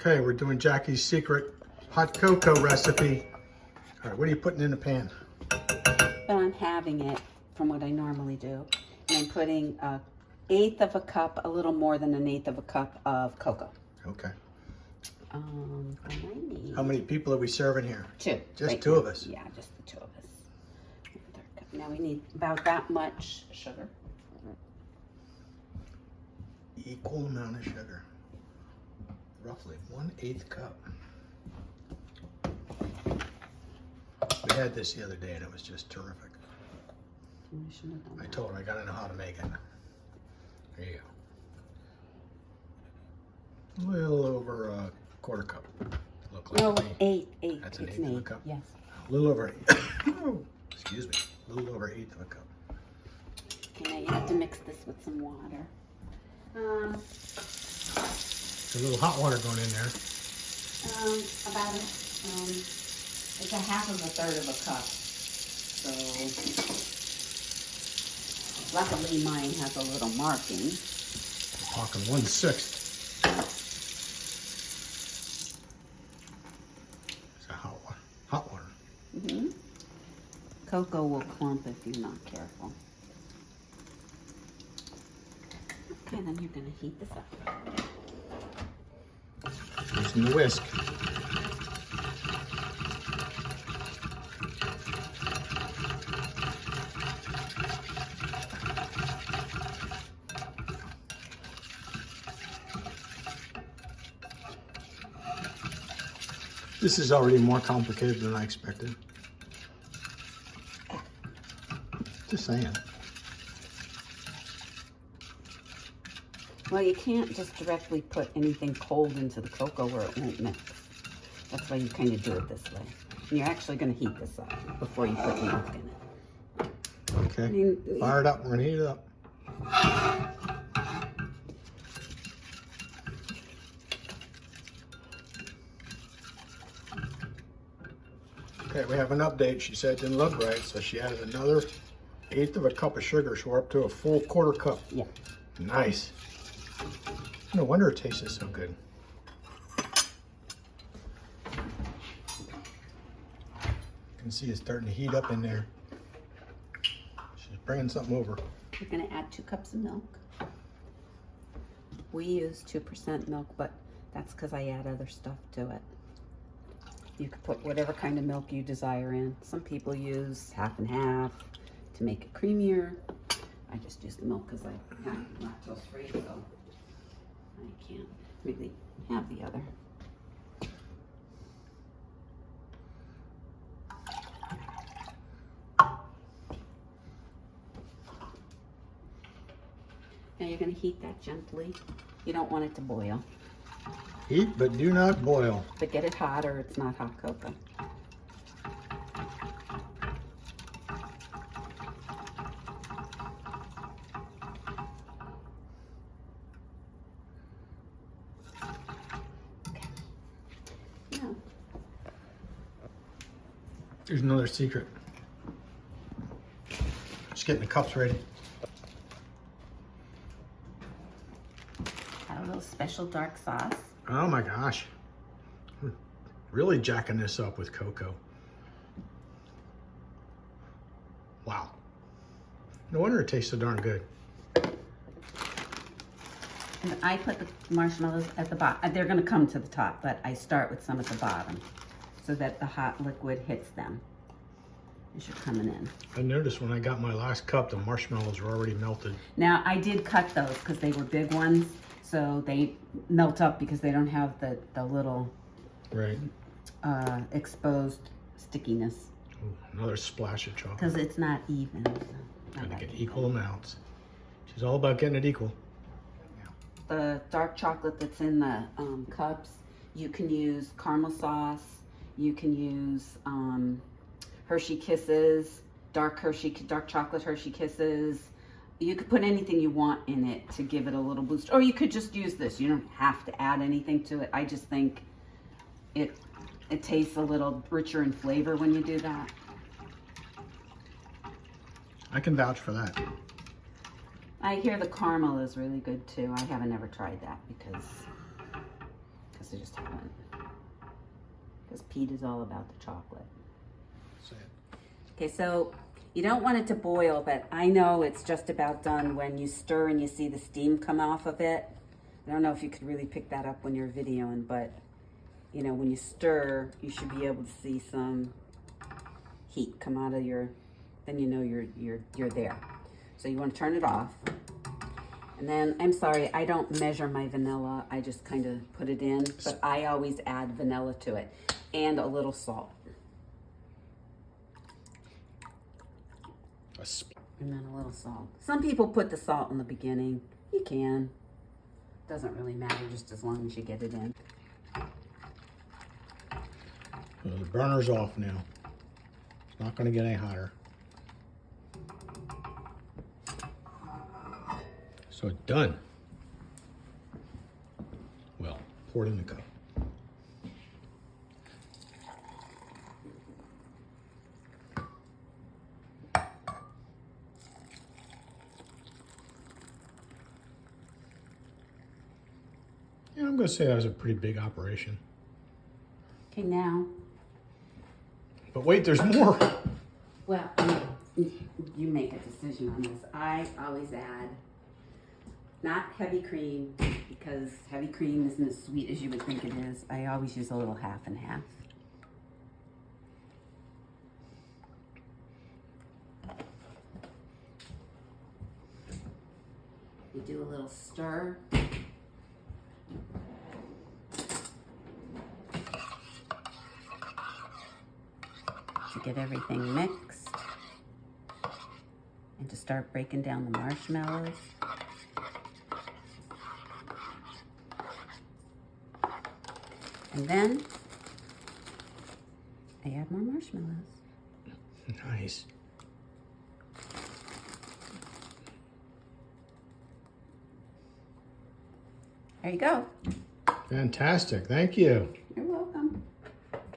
Okay, we're doing Jackie's secret hot cocoa recipe. All right, what are you putting in the pan? Well, I'm halving it from what I normally do. And I'm putting 1/8 of a cup, a little more than 1/8 of a cup of cocoa. Okay. I might need... How many people are we serving here? 2. Just right 2 now. of us? Yeah, just the 2 of us. Now we need about that much sugar. Equal amount of sugar. Roughly 1/8 cup. We had this the other day and it was just terrific. I told her I gotta know how to make it. There you go. A little over a 1/4 cup. Look like No, me. 8. That's an It's 1/8 of a cup? Yes. A little over 8. Oh, excuse me. A little over 1/8 of a cup. Okay, now you have to mix this with some water. There's a little hot water going in there. About it's 1/2 of a 1/3 of a cup. So luckily mine has a little marking. We're talking 1/6. It's a hot water. Hot water. Mm-hmm. Cocoa will clump if you're not careful. Okay, then you're gonna heat this up. Using the whisk. This is already more complicated than I expected. Just saying. Well, you can't just directly put anything cold into the cocoa where it won't mix. That's why you kind of do it this way. And you're actually going to heat this up before you put milk in it. Okay, I mean, fire it up. We're going to heat it up. Okay, we have an update. She said it didn't look right, so she added another 1/8 of a cup of sugar, so we're up to a full 1/4 cup. Yeah. Nice. No wonder it tasted so good. You can see it's starting to heat up in there. She's bringing something over. You're going to add 2 cups of milk. We use 2% milk, but that's because I add other stuff to it. You could put whatever kind of milk you desire in. Some people use 1/2 and 1/2 to make it creamier. I just use the milk because I'm lactose free, so I can't really have the other. Now you're going to heat that gently. You don't want it to boil. Heat, but do not boil. But get it hot or it's not hot cocoa. Now, Here's another secret. Just getting the cups ready. add a little special dark sauce. Oh my gosh. We're really jacking this up with cocoa. Wow. No wonder it tastes so darn good. And I put the marshmallows at the bottom. They're going to come to the top, but I start with some at the bottom so that the hot liquid hits them as you're coming in. I noticed when I got my last cup, the marshmallows were already melted. Now, I did cut those because they were big ones, so they melt up because they don't have the little Right. exposed stickiness. Ooh, another splash of chocolate. Because it's not even. Gotta get equal amounts. She's all about getting it equal. The dark chocolate that's in the cups, you can use caramel sauce, you can use Hershey Kisses, dark chocolate Hershey Kisses. You could put anything you want in it to give it a little boost. Or you could just use this. You don't have to add anything to it. I just think it tastes a little richer in flavor when you do that. I can vouch for that. I hear the caramel is really good too. I haven't ever tried that because I just haven't. Because Pete is all about the chocolate. Okay, so you don't want it to boil, but I know it's just about done when you stir and you see the steam come off of it. I don't know if you could really pick that up when you're videoing, but you know, when you stir, you should be able to see some heat come out of your, then you know you're there. So you want to turn it off. And then, I'm sorry, I don't measure my vanilla. I just kind of put it in, but I always add vanilla to it and a little salt. And then a little salt. Some people put the salt in the beginning. You can. Doesn't really matter, just as long as you get it in. Well, the burner's off now. It's not going to get any hotter. So it's done. Well, pour it in the cup. Yeah, I'm going to say that was a pretty big operation. Okay, now. But wait, there's more. Well, you make a decision on this. I always add not heavy cream, because heavy cream isn't as sweet as you would think it is. I always use a little half and half. You do a little stir. To get everything mixed and to start breaking down the marshmallows. And then I add more marshmallows. Nice. There you go. Fantastic. Thank you. You're